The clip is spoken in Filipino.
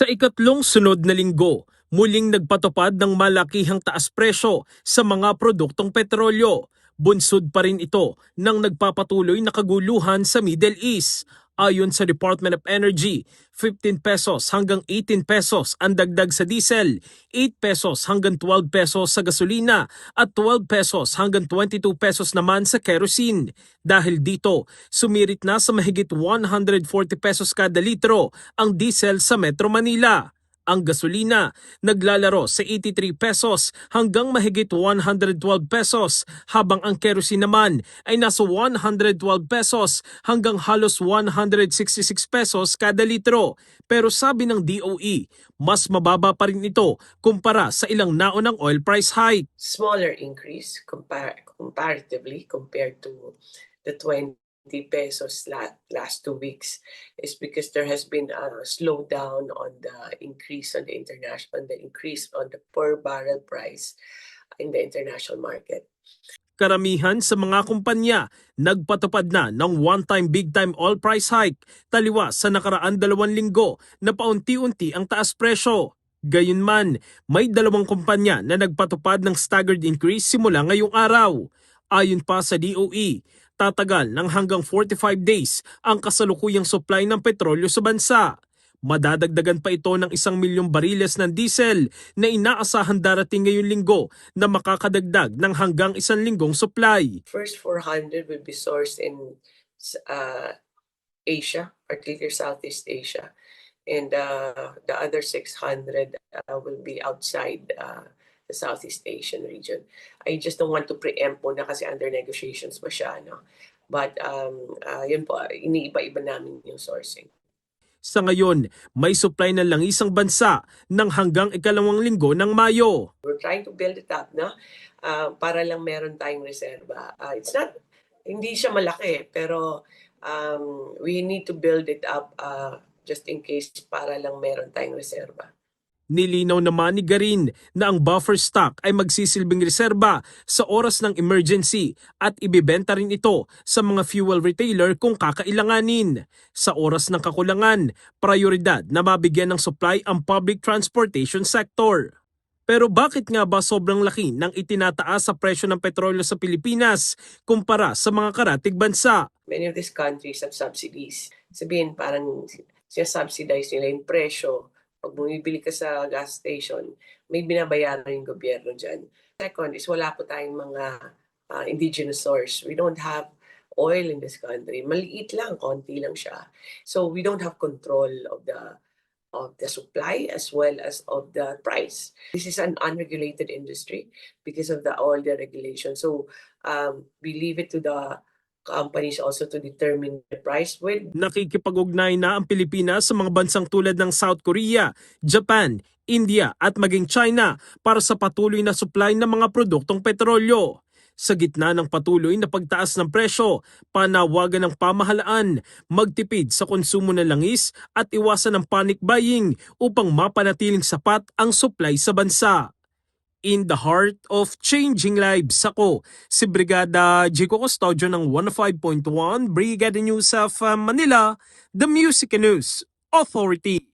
Sa ikatlong sunod na linggo, muling nagpatupad ng malakihang taas presyo sa mga produktong petrolyo. Bunsod pa rin ito ng nagpapatuloy na kaguluhan sa Middle East. Ayon sa Department of Energy, 15 pesos hanggang 18 pesos ang dagdag sa diesel, 8 pesos hanggang 12 pesos sa gasolina at 12 pesos hanggang 22 pesos naman sa kerosene. Dahil dito, sumirit na sa mahigit 140 pesos kada litro ang diesel sa Metro Manila. Ang gasolina naglalaro sa 83 pesos hanggang mahigit 112 pesos habang ang kerosene naman ay nasa 112 pesos hanggang halos 166 pesos kada litro. Pero sabi ng DOE, mas mababa pa rin ito kumpara sa ilang naunang oil price hike. Smaller increase comparatively compared to the 20 pesos last 2 weeks is because there has been a slowdown on the increase on the per barrel price in the international market. Karamihan sa mga kumpanya nagpatupad na ng one-time big-time oil price hike taliwas sa nakaraan 2 linggo na paunti-unti ang taas presyo. Gayunman, may 2 kumpanya na nagpatupad ng staggered increase simula ngayong araw. Ayon pa sa DOE, tatagal ng hanggang 45 days ang kasalukuyang supply ng petrolyo sa bansa. Madadagdagan pa ito ng 1 milyong bariles ng diesel na inaasahan darating ngayong linggo na makakadagdag ng hanggang 1 linggong supply. First 400 will be sourced in Asia, particularly Southeast Asia, and the other 600 will be outside the Southeast Asian region. I just don't want to preempt muna kasi under negotiations pa siya, no? But yun po, iniiba-iba namin yung sourcing. Sa ngayon, may supply ng langis ang bansa ng hanggang 2 linggo ng Mayo. We're trying to build it up, no? Para lang meron tayong reserba. Hindi siya malaki, pero we need to build it up just in case para lang meron tayong reserba. Nilinaw naman ni Garin na ang buffer stock ay magsisilbing reserba sa oras ng emergency at ibibenta rin ito sa mga fuel retailer kung kakailanganin. Sa oras ng kakulangan, prioridad na mabigyan ng supply ang public transportation sector. Pero bakit nga ba sobrang laki ng itinataas sa presyo ng petrolyo sa Pilipinas kumpara sa mga karatig bansa? Many of these countries have subsidies. Sabihin parang siya-subsidize nila yung presyo. Pag bumibili ka sa gas station, may binabayaran yung gobyerno dyan. Second is wala po tayong mga indigenous source. We don't have oil in this country. Maliit lang, konti lang siya. So we don't have control of the supply as well as of the price. This is an unregulated industry because of all the regulation. So we leave it to the companies also to determine the price with. Nakikipag-ugnay na ang Pilipinas sa mga bansang tulad ng South Korea, Japan, India at maging China para sa patuloy na supply ng mga produktong petrolyo. Sa gitna ng patuloy na pagtaas ng presyo, panawagan ng pamahalaan magtipid sa konsumo ng langis at iwasan ng panic buying upang mapanatiling sapat ang supply sa bansa. In the heart of changing lives, ako si Brigada Jico Custodio ng 105.1 Brigada News of Manila, the Music News Authority.